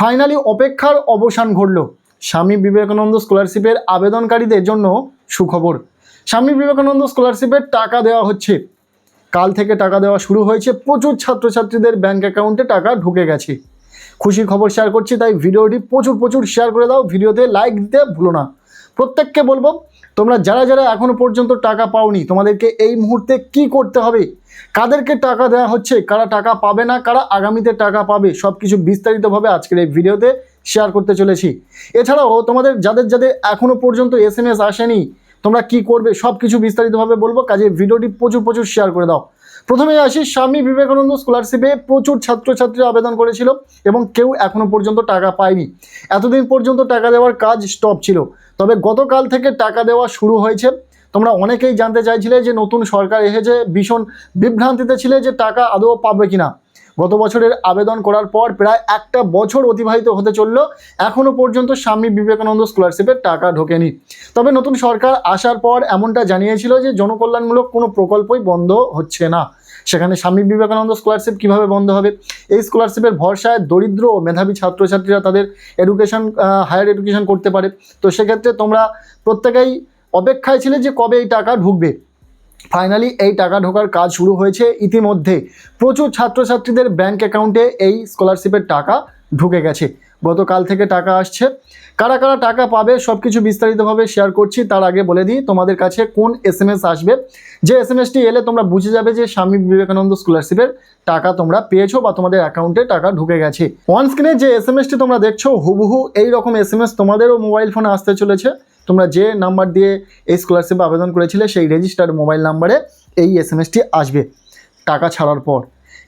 Finally অপেক্ষার অবসান ঘটল। স্বামী বিবেকানন্দ স্কলারশিপের আবেদনকারীদের জন্য সুখবর। স্বামী বিবেকানন্দ স্কলারশিপের টাকা দেওয়া হচ্ছে। কাল থেকে টাকা দেওয়া শুরু হয়েছে। প্রচুর ছাত্রছাত্রীদের ব্যাংক অ্যাকাউন্টে টাকা ঢুকে গেছে। খুশির খবর শেয়ার করছি, তাই ভিডিওটি প্রচুর শেয়ার করে দাও। ভিডিওতে লাইক দিতে ভুলো না। প্রত্যেককে বলবো, তোমরা যারা যারা এখনো পর্যন্ত টাকা পাওনি, তোমাদেরকে এই মুহূর্তে কি করতে হবে, কাদেরকে টাকা দেওয়া হচ্ছে, কারা টাকা পাবে না, কারা আগামীতে টাকা পাবে, সব কিছু বিস্তারিতভাবে আজকের এই ভিডিওতে শেয়ার করতে চলেছি। এছাড়াও তোমাদের যাদের যাদের এখনো পর্যন্ত SMS আসেনি, তোমরা কি করবে সব কিছু বিস্তারিতভাবে বলবো। কাজে ভিডিওটি প্রচুর শেয়ার করে দাও। প্রথমে আসি, স্বামী বিবেকানন্দ স্কলারশিপে প্রচুর ছাত্রছাত্রী আবেদন করেছিল এবং কেউ এখনো পর্যন্ত টাকা পায়নি। এতদিন পর্যন্ত টাকা দেওয়ার কাজ স্টপ ছিল, তবে গতকাল থেকে টাকা দেওয়া শুরু হয়েছে। তোমরা অনেকেই জানতে চাইছিলে যে নতুন সরকার এসেছে, ভীষণ বিভ্রান্তিতে ছিলে যে টাকা আদৌ পাবে কিনা। গত বছরের আবেদন করার পর প্রায় একটা বছর অতিবাহিত হতে চলল, এখনো পর্যন্ত স্বামী বিবেকানন্দ স্কলারশিপের টাকা ঢোকেনি। তবে নতুন সরকার আসার পর এমনটা জানিয়েছিল যে জনকল্যাণমূলক কোনো প্রকল্পই বন্ধ হচ্ছে না। সেখানে স্বামী বিবেকানন্দ স্কলারশিপ কিভাবে বন্ধ হবে? এই স্কলারশিপের ভরসায় দরিদ্র ও মেধাবী ছাত্রছাত্রীরা তাদের হায়ার এডুকেশন করতে পারে। তো সেক্ষেত্রে তোমরা প্রত্যেকেই অপেক্ষায় ছিলে যে কবে এই টাকা ঢুকবে। ফাইনালি এই টাকা ঢোকার কাজ শুরু হয়েছে। ইতিমধ্যে প্রচুর ছাত্রছাত্রীদের ব্যাংক অ্যাকাউন্টে এই স্কলারশিপের টাকা ঢুকে গেছে। গতকাল থেকে টাকা আসছে। কারা কারা টাকা পাবে সব কিছু বিস্তারিতভাবে শেয়ার করছি। তার আগে বলে দিই তোমাদের কাছে কোন SMS আসবে। যে SMSটি এলে তোমরা বুঝে যাবে যে স্বামী বিবেকানন্দ স্কলারশিপের টাকা তোমরা পেয়েছো বা তোমাদের অ্যাকাউন্টে টাকা ঢুকে গেছে। অন স্ক্রিনে যে SMSটি তোমরা দেখছো, হুবহু এই রকম SMS তোমাদেরও মোবাইল ফোনে আসতে চলেছে। তোমরা যে নাম্বার দিয়ে এই স্কলারশিপে আবেদন করেছিলে সেই রেজিস্টার্ড মোবাইল নাম্বারে এই SMSটি আসবে টাকা ছাড়ার পর।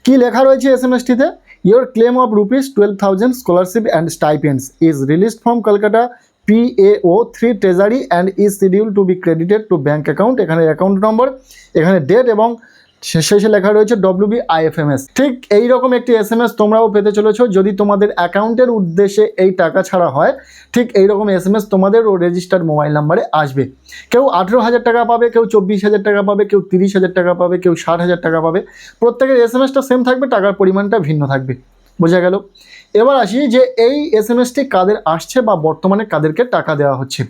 কি লেখা রয়েছে SMSটিতে? Your claim of ₹12,000 scholarship and stipends is released from Kolkata PAO3 Treasury and is scheduled to be credited to bank account। এখানে অ্যাকাউন্ট নম্বর, এখানে ডেট এবং শেষে লেখা রয়েছে WBIFMS। ঠিক এই রকম একটি SMS তোমরাও পেতে চলেছো যদি তোমাদের অ্যাকাউন্টের উদ্দেশ্যে এই টাকা ছাড়া হয়। ঠিক এই রকম SMS তোমাদেরও রেজিস্টার্ড মোবাইল নাম্বারে আসবে। কেউ 18,000 টাকা পাবে, কেউ 24,000 টাকা পাবে, কেউ 30,000 টাকা পাবে, কেউ 60,000 টাকা পাবে। প্রত্যেকের SMSটা সেম থাকবে, টাকার পরিমাণটা ভিন্ন থাকবে। বোঝা গেল? এবার আসি যে এই SMSটি কাদের আসছে বা বর্তমানে কাদেরকে টাকা দেওয়া হচ্ছে।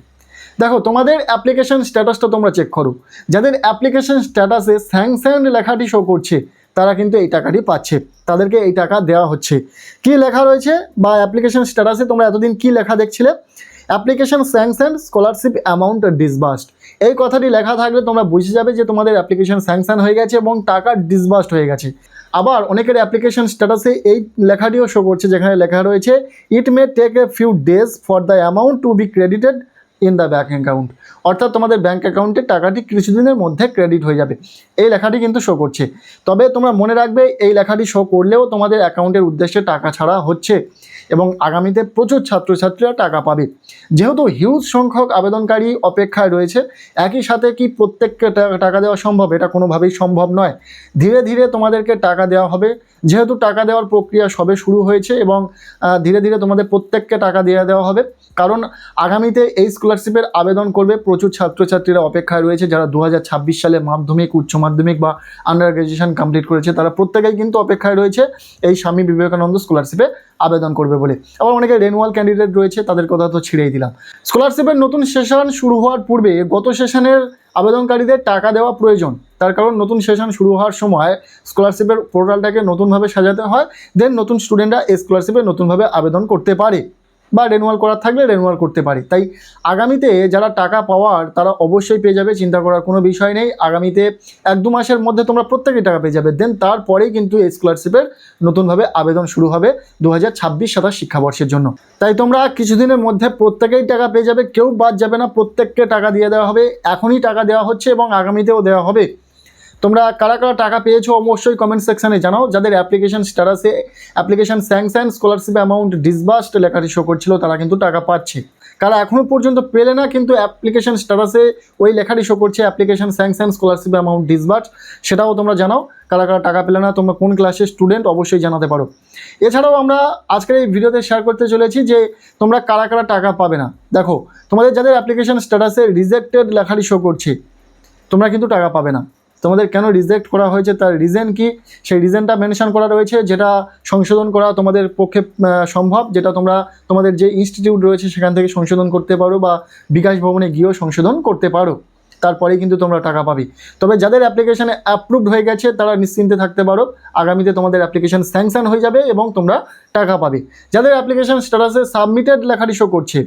দেখো, তোমাদের অ্যাপ্লিকেশন স্ট্যাটাসটা তোমরা চেক করো। যাদের অ্যাপ্লিকেশন স্ট্যাটাসে স্যাংশনড লেখাটি শো করছে তারা কিন্তু এই টাকাটি পাচ্ছে, তাদেরকে এই টাকা দেওয়া হচ্ছে। কি লেখা রয়েছে বা অ্যাপ্লিকেশন স্ট্যাটাসে তোমরা এতদিন কি লেখা দেখছিলে? Application sanctioned, scholarship amount disbursed. এই কথাটি লেখা থাকলে তোমরা বুঝে যাবে যে তোমাদের অ্যাপ্লিকেশন স্যাংশন হয়ে গেছে এবং টাকা ডিসবার্সড হয়ে গেছে। আবার অনেকের অ্যাপ্লিকেশন স্ট্যাটাসে এই লেখাটিও শো করছে, যেখানে লেখা রয়েছে it may take a few days for the amount to be credited in the bank account. অর্থাৎ তোমাদের ব্যাঙ্ক অ্যাকাউন্টে টাকাটি কিছুদিনের মধ্যে ক্রেডিট হয়ে যাবে, এই লেখাটি কিন্তু শো করছে। তবে তোমরা মনে রাখবে, এই লেখাটি শো করলেও তোমাদের অ্যাকাউন্টের উদ্দেশ্যে টাকা ছাড়া হচ্ছে এবং আগামীতে প্রচুর ছাত্রছাত্রীরা টাকা পাবে। যেহেতু হিউজ সংখ্যক আবেদনকারী অপেক্ষায় রয়েছে, একই সাথে কি প্রত্যেককে টাকা দেওয়া সম্ভব? এটা কোনোভাবেই সম্ভব নয়। ধীরে ধীরে তোমাদেরকে টাকা দেওয়া হবে। যেহেতু টাকা দেওয়ার প্রক্রিয়া সবে শুরু হয়েছে এবং ধীরে ধীরে তোমাদের প্রত্যেককে টাকা দিয়ে দেওয়া হবে। কারণ আগামীতে এই স্কলারশিপের আবেদন করবে প্রচুর ছাত্রছাত্রীরা অপেক্ষায় রয়েছে। যারা 2026 সালে মাধ্যমিক, উচ্চ মাধ্যমিক বা আন্ডার গ্র্যাজুয়েশন কমপ্লিট করেছে তারা প্রত্যেকেই কিন্তু অপেক্ষায় রয়েছে এই স্বামী বিবেকানন্দ স্কলারশিপে আবেদন করবে বলে। আবার অনেকে রেনুয়াল ক্যান্ডিডেট রয়েছে, তাদের কথা তো ছিঁড়েই দিলাম। স্কলারশিপের নতুন সেশন শুরু হওয়ার পূর্বে গত সেশনের আবেদনকারীদের টাকা দেওয়া প্রয়োজন। তার কারণ নতুন সেশন শুরু হওয়ার সময় স্কলারশিপের পোর্টালটাকে নতুনভাবে সাজাতে হয়, দেন নতুন স্টুডেন্টরা এই স্কলারশিপে নতুনভাবে আবেদন করতে পারে বা রেনুয়াল করার থাকলে রেনুয়াল করতে পারে। তাই আগামীতে যারা টাকা পাওয়ার তারা অবশ্যই পেয়ে যাবে, চিন্তা করার কোনো বিষয় নেই। আগামীতে 1-2 মাসের মধ্যে তোমরা প্রত্যেকেই টাকা পেয়ে যাবে। দেন তারপরেই কিন্তু এই স্কলারশিপের নতুনভাবে আবেদন শুরু হবে 2026-27 শিক্ষাবর্ষের জন্য। তাই তোমরা কিছুদিনের মধ্যে প্রত্যেকেই টাকা পেয়ে যাবে, কেউ বাদ যাবে না, প্রত্যেককে টাকা দিয়ে দেওয়া হবে। এখনই টাকা দেওয়া হচ্ছে এবং আগামীতেও দেওয়া হবে। তোমরা কারা কারা টাকা পেয়েছো অবশ্যই কমেন্ট সেকশনে জানাও। যাদের অ্যাপ্লিকেশন স্ট্যাটাসে application sanction, scholarship amount disbursed লেখাটি শো করছিল তারা কিন্তু টাকা পাচ্ছে। কারা এখনও পর্যন্ত পেলে না কিন্তু অ্যাপ্লিকেশন স্ট্যাটাসে ওই লেখাটি শো করছে application sanction, scholarship amount disbursed, সেটাও তোমরা জানাও। কারা কারা টাকা পেলে না, তোমরা কোন ক্লাসের স্টুডেন্ট অবশ্যই জানাতে পারো। এছাড়াও আমরা আজকের এই ভিডিওতে শেয়ার করতে চলেছি যে তোমরা কারা কারা টাকা পাবে না। দেখো, তোমাদের যাদের অ্যাপ্লিকেশন স্ট্যাটাসে রিজেক্টেড লেখাটি শো করছে তোমরা কিন্তু টাকা পাবে না। তোমাদের কেন রিজেক্ট করা হয়েছে তার রিজন কি, সেই রিজনটা মেনশন করা রয়েছে, যেটা সংশোধন করা তোমাদের পক্ষে সম্ভব, যেটা তোমরা তোমাদের যে ইনস্টিটিউট রয়েছে সেখান থেকে সংশোধন করতে পারো বা বিকাশ ভবনে গিয়েও সংশোধন করতে পারো, তারপরেই কিন্তু তোমরা টাকা পাবে। তবে যাদের অ্যাপ্লিকেশানে অ্যাপ্রুভড হয়ে গেছে তারা নিশ্চিন্তে থাকতে পারো, আগামীতে তোমাদের অ্যাপ্লিকেশান স্যাংশন হয়ে যাবে এবং তোমরা টাকা পাবে। যাদের অ্যাপ্লিকেশান স্ট্যাটাসে সাবমিটেড লেখাটি শো করছে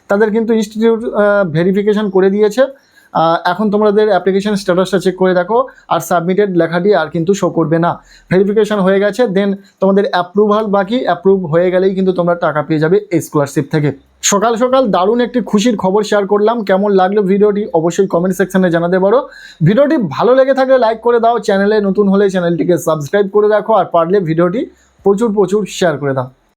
তাদের কিন্তু ইনস্টিটিউট ভেরিফিকেশান করে দিয়েছে। এখন তোমাদের অ্যাপ্লিকেশান স্ট্যাটাসটা চেক করে দেখো, আর সাবমিটেড লেখাটি আর কিন্তু শো করবে না, ভেরিফিকেশান হয়ে গেছে। দেন তোমাদের অ্যাপ্রুভাল বাকি, অ্যাপ্রুভ হয়ে গেলেই কিন্তু তোমরা টাকা পেয়ে যাবে এই স্কলারশিপ থেকে। সকাল সকাল দারুণ একটি খুশির খবর শেয়ার করলাম। কেমন লাগলো ভিডিওটি অবশ্যই কমেন্ট সেকশনে জানাতে পারো। ভিডিওটি ভালো লেগে থাকলে লাইক করে দাও, চ্যানেলে নতুন হলে চ্যানেলটিকে সাবস্ক্রাইব করে রাখো, আর পারলে ভিডিওটি প্রচুর শেয়ার করে দাও।